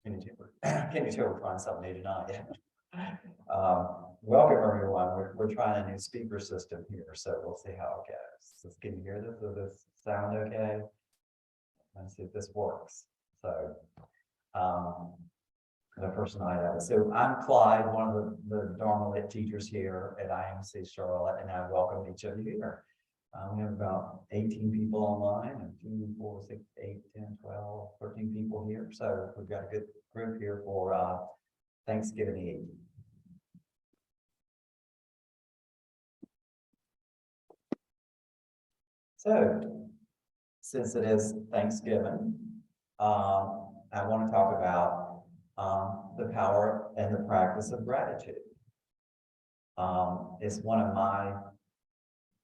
Can you tell we're trying something new tonight? Welcome everyone. We're trying a new speaker system here, so we'll see how it goes. So can you hear this? Does this sound okay? Let's see if this works. So the first night of it. So I'm Clyde, one of the Dharma Lit teachers here at IMC Charlotte, and I welcome each of you here. We have about 18 people online and 2, 4, 6, 8, 10, 12, 13 people here. So we've got a good group here for Thanksgiving Eve. So since it is Thanksgiving, I want to talk about the power and the practice of gratitude. It's one of my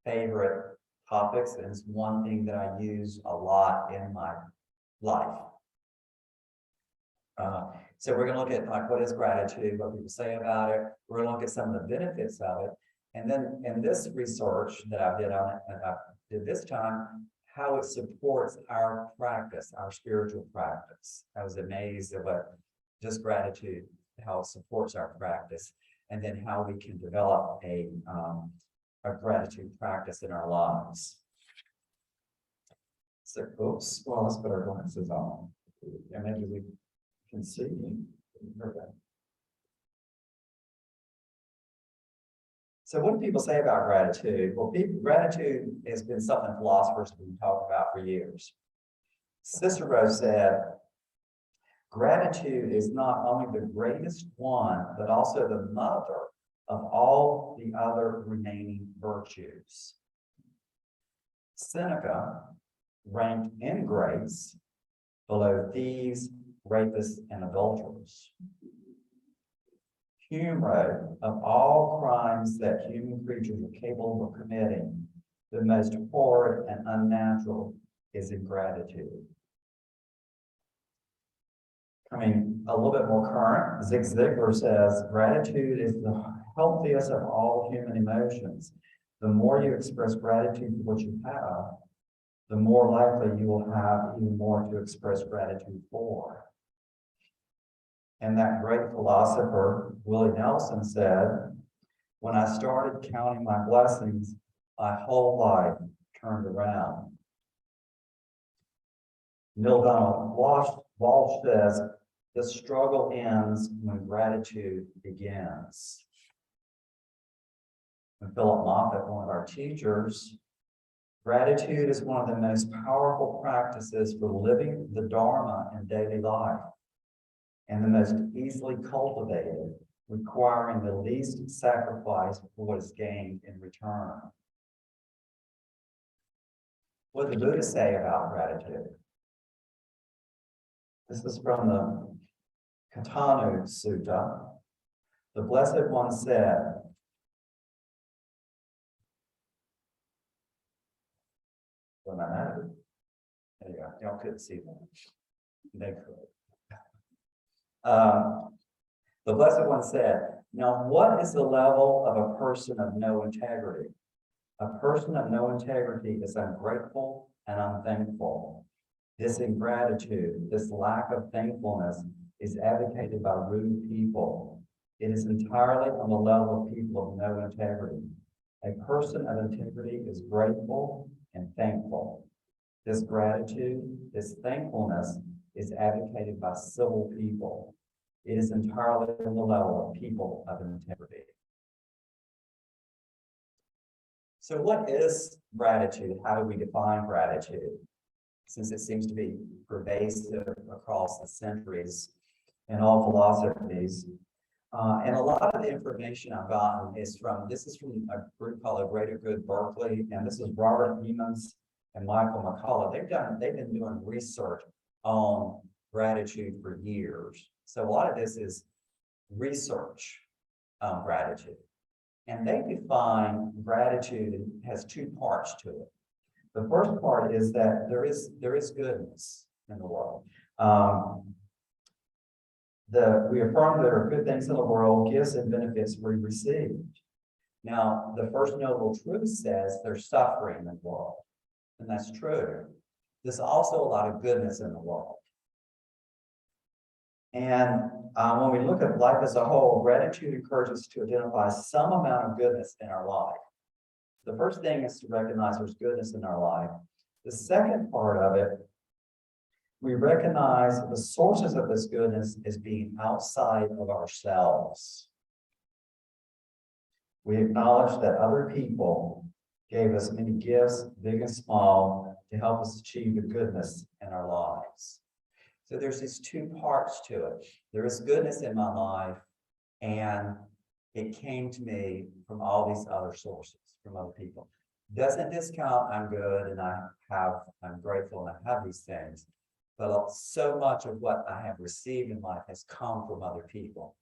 favorite topics, and it's one thing that I use a lot in my life. So we're going to look at like what is gratitude, what people say about it. We're going to look at some of the benefits of it, and then in this research that I did on it, and I did this time, how it supports our practice, our spiritual practice. I was amazed at what just gratitude, how it supports our practice, and then how we can develop a gratitude practice in our lives. So, oops, well, let's put our glasses on. And maybe we can see. Okay. So what do people say about gratitude? Well, gratitude has been something philosophers have been talking about for years. Cicero said, gratitude is not only the greatest one, but also the mother of all the other remaining virtues. Seneca ranked in grace below thieves, rapists, and adulterers. Hume wrote, of all crimes that human creatures are capable of committing, the most horrid and unnatural is ingratitude. Coming a little bit more current, Zig Ziglar says, gratitude is the healthiest of all human emotions. The more you express gratitude for what you have, the more likely you will have even more to express gratitude for. And that great philosopher, Willie Nelson, said, when I started counting my blessings, my whole life turned around. Neil Donald Walsh says, the struggle ends when gratitude begins. And Philip Moffitt, one of our teachers, gratitude is one of the most powerful practices for living the Dharma in daily life, and the most easily cultivated, requiring the least sacrifice for what is gained in return. What did the Buddha say about gratitude? This is from the Katanu Sutta. The Blessed One said, well, there you go. Y'all couldn't see that. They could. The Blessed One said, now what is the level of a person of no integrity? A person of no integrity is ungrateful and unthankful. This ingratitude, this lack of thankfulness is advocated by rude people. It is entirely on the level of people of no integrity. A person of integrity is grateful and thankful. This gratitude, this thankfulness is advocated by civil people. It is entirely on the level of people of integrity. So what is gratitude? How do we define gratitude? Since it seems to be pervasive across the centuries in all philosophies. And a lot of the information I've gotten is from a group called The Greater Good Berkeley, and this is Robert Emmons and Michael McCullough. They've been doing research on gratitude for years. So a lot of this is research on gratitude. And they define gratitude, it has two parts to it. The first part is that there is goodness in the world. We affirm there are good things in the world, gifts and benefits we received. Now, the First Noble Truth says there's suffering in the world, and that's true. There's also a lot of goodness in the world. And when we look at life as a whole, gratitude encourages us to identify some amount of goodness in our life. The first thing is to recognize there's goodness in our life. The second part of it, we recognize the sources of this goodness as being outside of ourselves. We acknowledge that other people gave us many gifts, big and small, to help us achieve the goodness in our lives. So there's these two parts to it. There is goodness in my life, and it came to me from all these other sources, from other people. Doesn't discount I'm good and I'm grateful and I have these things, but so much of what I have received in life has come from other people,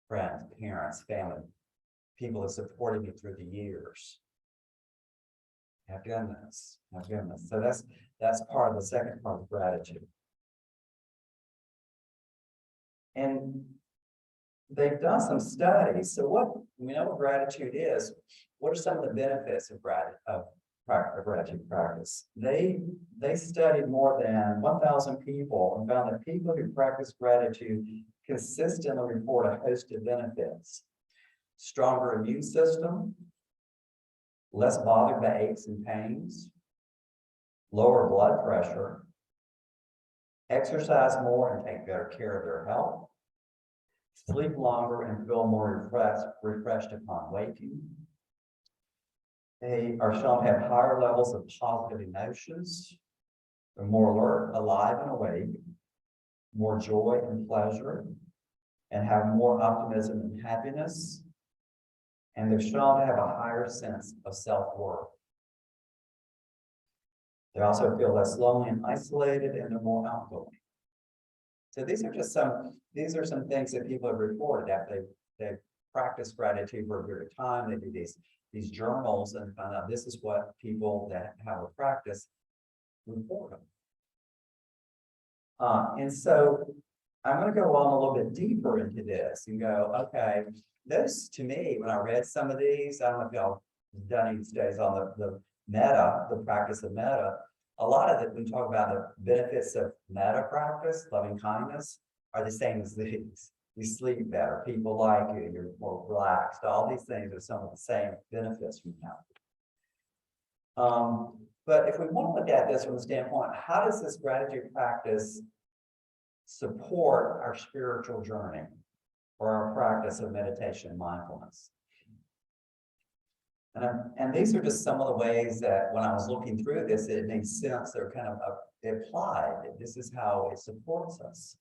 friends, parents, family, people that supported me through the years. Have goodness, have goodness. So that's part of the second part of gratitude. And they've done some studies. So what we know what gratitude is. What are some of the benefits of gratitude practice? They studied more than 1,000 people and found that people who practice gratitude consistently report a host of benefits: stronger immune system, less bothered by aches and pains, lower blood pressure, exercise more and take better care of their health, sleep longer and feel more refreshed upon waking. They are shown to have higher levels of positive emotions. They're more alert, alive, and awake, more joy and pleasure, and have more optimism and happiness. And they're shown to have a higher sense of self-worth. They also feel less lonely and isolated, and they're more outgoing. So these are some things that people have reported after they've practiced gratitude for a period of time. They do these journals and find out this is what people that have a practice report on. And so I'm going to go on a little bit deeper into this and go, okay, this to me, when I read some of these, I don't know if y'all done any studies on the metta, the practice of metta. A lot of it, when we talk about the benefits of metta practice, loving kindness, are the same as these. You sleep better, people like you, you're more relaxed. All these things are some of the same benefits we have. But if we want to look at this from the standpoint, how does this gratitude practice support our spiritual journey or our practice of meditation and mindfulness? And these are just some of the ways that when I was looking through this, it made sense. They're kind of applied. This is how it supports us.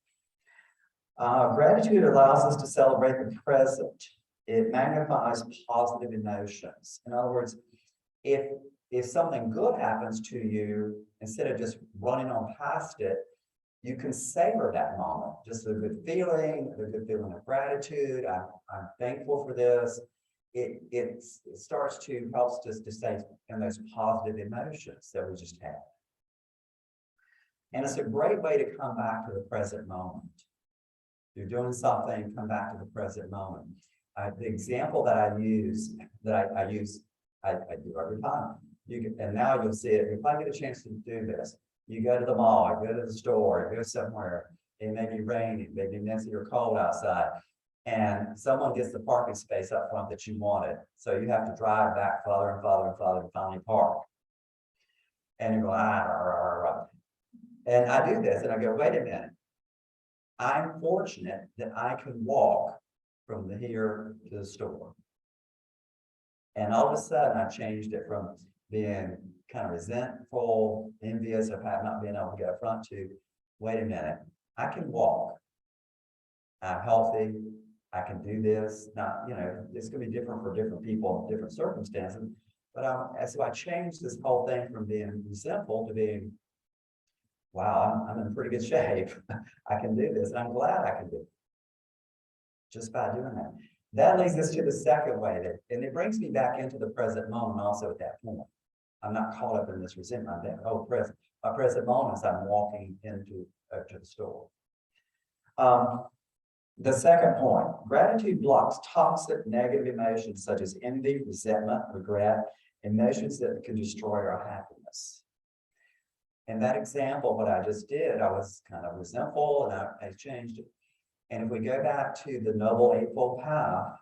Gratitude allows us to celebrate the present. It magnifies positive emotions. In other words, if something good happens to you, instead of just running on past it, you can savor that moment. Just the good feeling of gratitude. I'm thankful for this. It starts to help us to stay in those positive emotions that we just had. And it's a great way to come back to the present moment. You're doing something, come back to the present moment. The example that I use, I do every time. And now you'll see it. If I get a chance to do this, you go to the mall, or go to the store, or go somewhere, it may be raining, maybe messy or cold outside, and someone gets the parking space up front that you wanted. So you have to drive back farther and farther and farther to finally park. And you go, and I do this, and I go, wait a minute. I'm fortunate that I can walk from here to the store. And all of a sudden, I changed it from being kind of resentful, envious of not being able to get up front to, wait a minute, I can walk. I'm healthy. I can do this. Now, it's going to be different for different people in different circumstances. But so I changed this whole thing from being resentful to being, wow, I'm in pretty good shape. I can do this. And I'm glad I can do it just by doing that. That leads us to the second way, and it brings me back into the present moment also at that point. I'm not caught up in this resentment. My present moment is I'm walking into to the store. The second point, gratitude blocks toxic negative emotions such as envy, resentment, regret, emotions that can destroy our happiness. In that example, what I just did, I was kind of resentful and I changed it. And if we go back to the Noble Eightfold Path,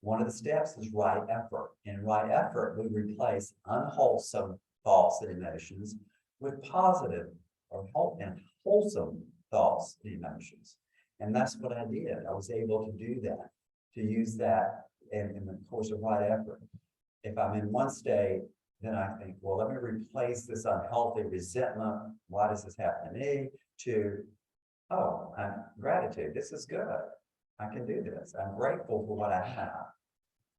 one of the steps is right effort. In right effort, we replace unwholesome thoughts and emotions with positive or wholesome thoughts and emotions. And that's what I did. I was able to do that, to use that in the course of right effort. If I'm in one state, then I think, well, let me replace this unhealthy resentment. Why does this happen to me? To, oh, gratitude. This is good. I can do this. I'm grateful for what I have.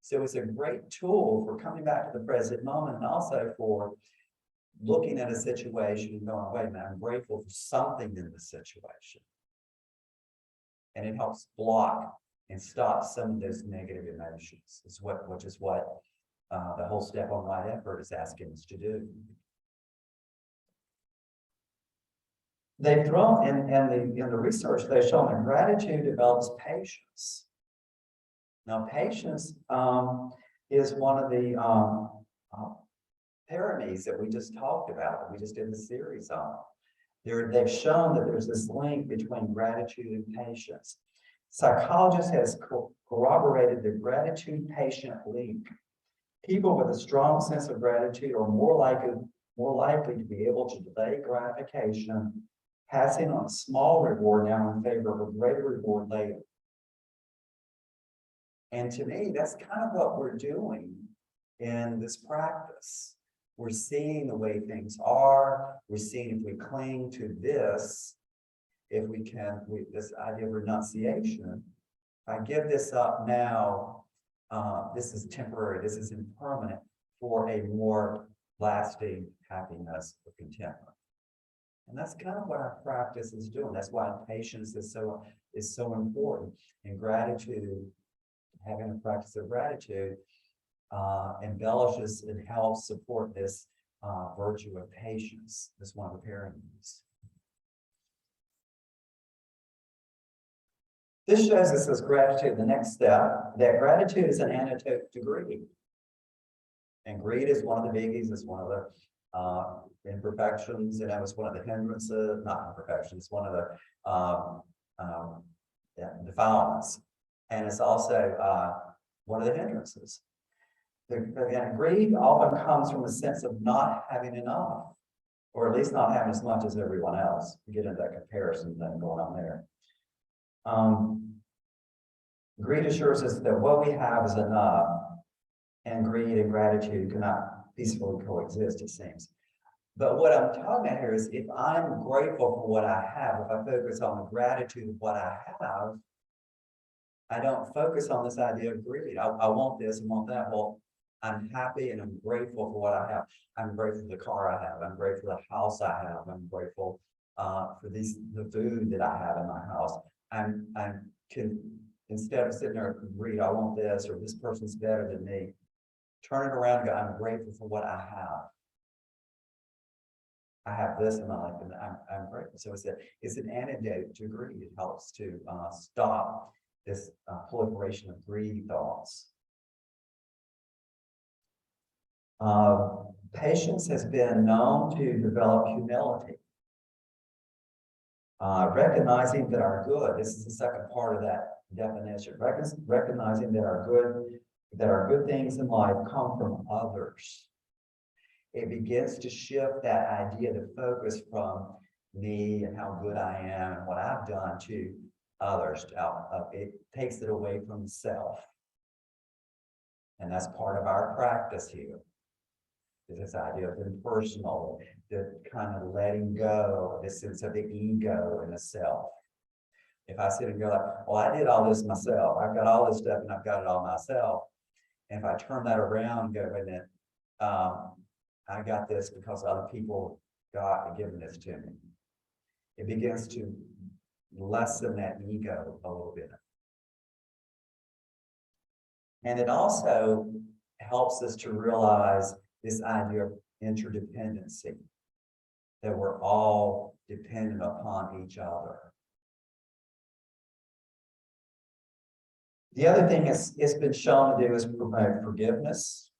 So it's a great tool for coming back to the present moment, and also for looking at a situation and going, wait a minute, I'm grateful for something in the situation. And it helps block and stop some of those negative emotions, which is what the whole step on right effort is asking us to do. They've thrown in the research, they've shown that gratitude develops patience. Now, patience is one of the parameters that we just talked about, that we just did the series on. They've shown that there's this link between gratitude and patience. Psychologists has corroborated the gratitude-patient link. People with a strong sense of gratitude are more likely to be able to delay gratification, passing on a small reward now in favor of a greater reward later. And to me, that's kind of what we're doing in this practice. We're seeing the way things are. We're seeing if we cling to this, if we can, this idea of renunciation. If I give this up now, this is temporary, this is impermanent, for a more lasting happiness or contentment. And that's kind of what our practice is doing. That's why patience is so important. And gratitude, having a practice of gratitude, embellishes and helps support this virtue of patience. That's one of the paradigms. This shows us as gratitude, the next step, that gratitude is an antidote to greed. And greed is one of the biggies. It's one of the imperfections. And that was one of the hindrances, not imperfections, one of the defilements. And it's also one of the hindrances. Again, greed often comes from a sense of not having enough, or at least not having as much as everyone else. We get into that comparison thing going on there. Greed assures us that what we have is enough, and greed and gratitude cannot peacefully coexist, it seems. But what I'm talking about here is, if I'm grateful for what I have, if I focus on the gratitude of what I have, I don't focus on this idea of greed. I want this and want that. Well, I'm happy and I'm grateful for what I have. I'm grateful for the car I have. I'm grateful for the house I have. I'm grateful for the food that I have in my house. I can, instead of sitting there and greed, I want this, or this person's better than me, turn it around and go, I'm grateful for what I have. I have this in my life, and I'm grateful. So it's an antidote to greed. It helps to stop this proliferation of greedy thoughts. Patience has been known to develop humility. Recognizing that our good, this is the second part of that definition, recognizing that our good things in life come from others. It begins to shift that idea to focus from me and how good I am and what I've done to others. It takes it away from self. And that's part of our practice here. Is this idea of impersonal, the kind of letting go, this sense of the ego and the self. If I sit and go like, well, I did all this myself. I've got all this stuff and I've got it all myself. And if I turn that around and go, wait a minute, I got this because other people got given this to me. It begins to lessen that ego a little bit. And it also helps us to realize this idea of interdependency, that we're all dependent upon each other. The other thing it's been shown to do is promote forgiveness.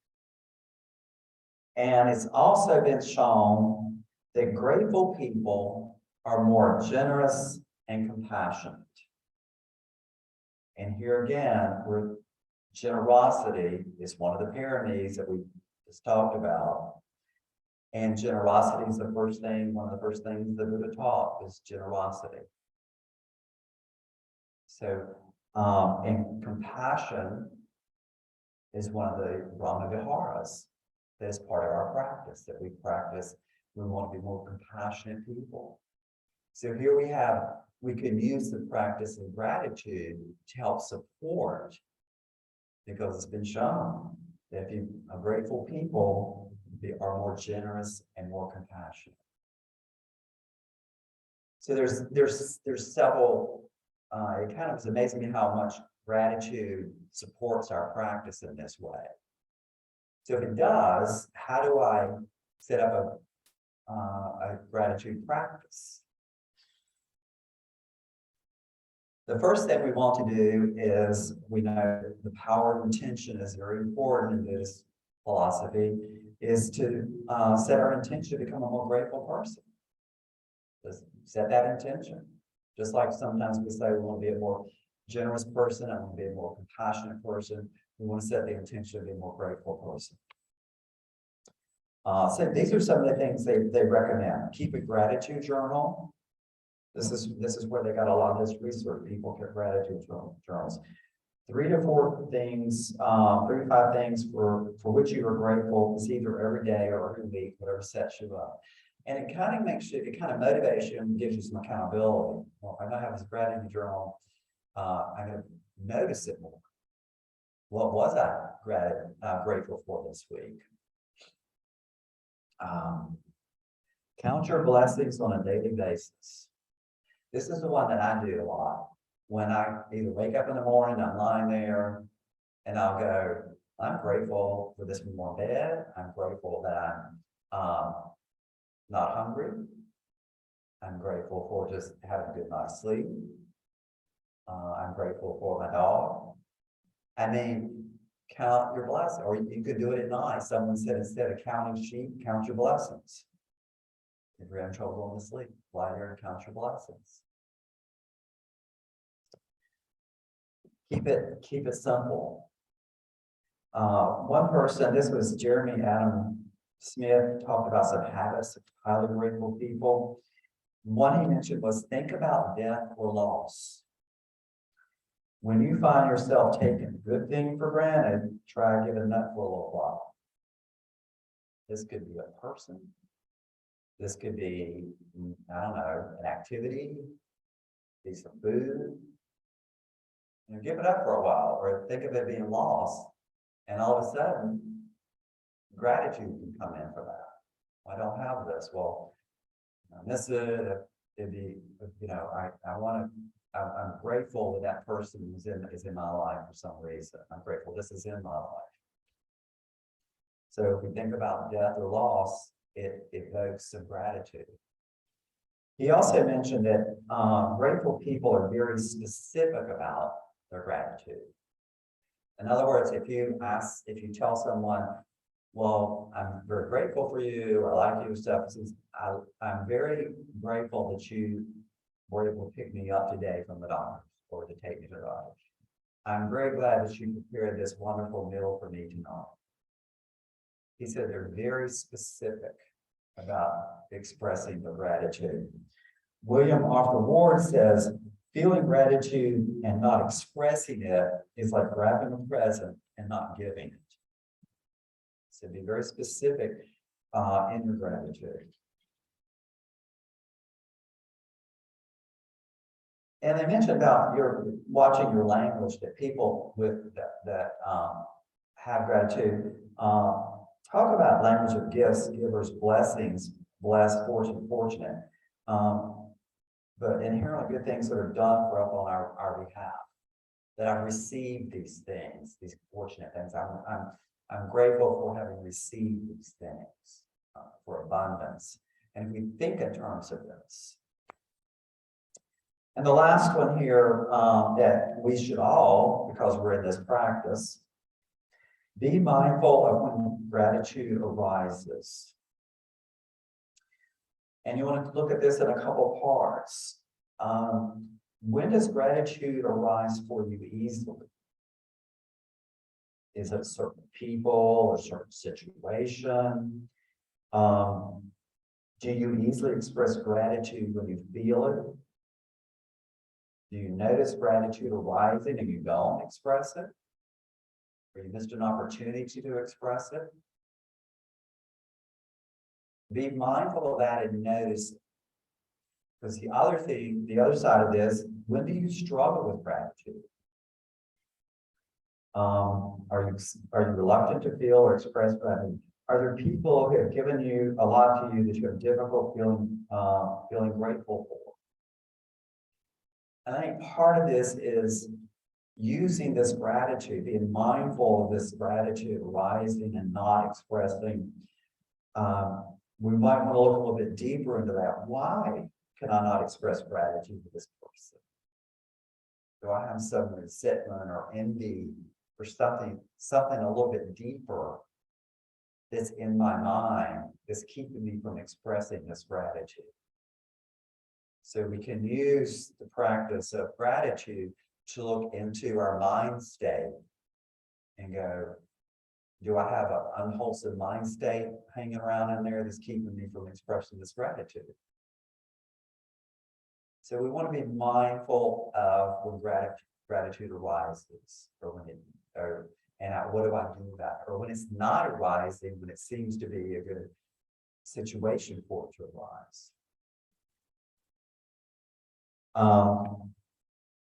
And it's also been shown that grateful people are more generous and compassionate. And here again, where generosity is one of the pyramids that we just talked about. And generosity is the first thing, one of the first things the Buddha taught is generosity. So, and compassion is one of the Brahma Viharas that is part of our practice, that we practice. We want to be more compassionate people. So here we can use the practice of gratitude to help support, because it's been shown that if you are grateful people, they are more generous and more compassionate. So there's several, it kind of is amazing how much gratitude supports our practice in this way. So if it does, how do I set up a gratitude practice? The first thing we want to do is, we know the power of intention is very important in this philosophy, is to set our intention to become a more grateful person. Just set that intention. Just like sometimes we say we want to be a more generous person, I want to be a more compassionate person. We want to set the intention to be a more grateful person. So these are some of the things they recommend. Keep a gratitude journal. This is where they got a lot of this research. People keep gratitude journals. 3 to 4 things, 3 to 5 things for which you are grateful. It's either every day or every week, whatever sets you up. And it kind of makes you, it kind of motivates you and gives you some accountability. Well, if I'm going to have this gratitude journal, I'm going to notice it more. What was I grateful for this week? Count your blessings on a daily basis. This is the one that I do a lot. When I either wake up in the morning, I'm lying there, and I'll go, I'm grateful for this warm bed. I'm grateful that I'm not hungry. I'm grateful for just having a good night's sleep. I'm grateful for my dog. I mean, count your blessings, or you could do it at night. Someone said, instead of counting sheep, count your blessings. If you're having trouble going to sleep, lie there and count your blessings. Keep it simple. One person, this was Jeremy Adam Smith, talked about some habits of highly grateful people. One he mentioned was, think about death or loss. When you find yourself taking a good thing for granted, try giving that for a little while. This could be a person. This could be, I don't know, an activity, piece of food. You know, give it up for a while, or think of it being lost, and all of a sudden, gratitude can come in for that. I don't have this. Well, I miss it. It'd be, you know, I'm grateful that person is in my life for some reason. I'm grateful this is in my life. So if we think about death or loss, it evokes some gratitude. He also mentioned that grateful people are very specific about their gratitude. In other words, if you tell someone, well, I'm very grateful for you, or I like you and stuff, since I'm very grateful that you were able to pick me up today from the doctor, or to take me to the doctor. I'm very glad that you prepared this wonderful meal for me tonight. He said they're very specific about expressing the gratitude. William Arthur Ward says, feeling gratitude and not expressing it is like grabbing a present and not giving it. So be very specific in your gratitude. And they mentioned about watching your language, that people with that have gratitude talk about language of gifts, givers, blessings, blessed, fortunate. But inherently good things that are done for us on our behalf. That I've received these things, these fortunate things. I'm grateful for having received these things, for abundance. And if we think in terms of this. And the last one here that we should all, because we're in this practice, be mindful of when gratitude arises. And you want to look at this in a couple parts. When does gratitude arise for you easily? Is it certain people or certain situation? Do you easily express gratitude when you feel it? Do you notice gratitude arising and you don't express it? Or you missed an opportunity to express it? Be mindful of that and notice it. Because the other thing, the other side of this, when do you struggle with gratitude? Are you reluctant to feel or express gratitude? Are there people who have given you a lot to you that you have difficult feeling grateful for? And I think part of this is using this gratitude, being mindful of this gratitude rising and not expressing. We might want to look a little bit deeper into that. Why can I not express gratitude to this person? Do I have some resentment or envy or something a little bit deeper that's in my mind that's keeping me from expressing this gratitude? So we can use the practice of gratitude to look into our mind state and go, do I have an unwholesome mind state hanging around in there that's keeping me from expressing this gratitude? So we want to be mindful of when gratitude arises, or when it, what do I do about it? Or when it's not arising, when it seems to be a good situation for it to arise.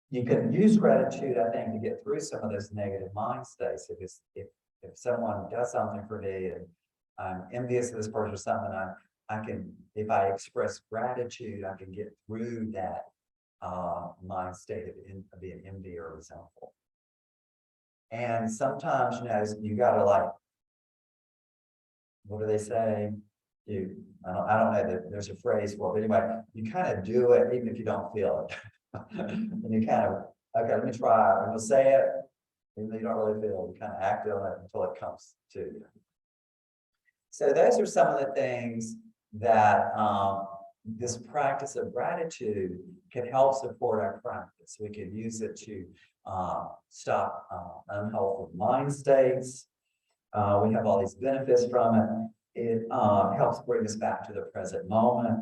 You can use gratitude, I think, to get through some of those negative mind states. If someone does something for me and I'm envious of this person or something, I can, if I express gratitude, I can get through that mind state of being envy or resentful. And sometimes, you gotta, like, what do they say? I don't know that there's a phrase for it, but anyway, you kind of do it even if you don't feel it. And you kind of, okay, let me try, and you'll say it, even though you don't really feel it, you kind of act on it until it comes to you. So those are some of the things that this practice of gratitude can help support our practice. We can use it to stop unhealthy mind states. We have all these benefits from it. It helps bring us back to the present moment.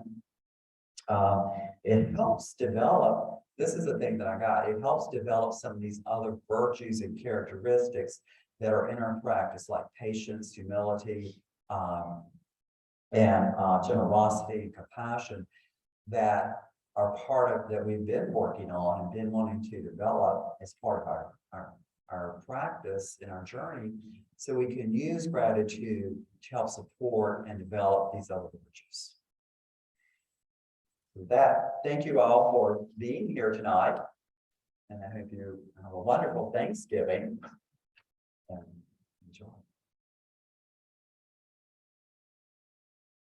It helps develop, this is the thing that I got, it helps develop some of these other virtues and characteristics that are in our practice, like patience, humility, and generosity, compassion, that are part of, that we've been working on and been wanting to develop as part of our practice in our journey, so we can use gratitude to help support and develop these other virtues. With that, thank you all for being here tonight, and I hope you have a wonderful Thanksgiving and enjoy.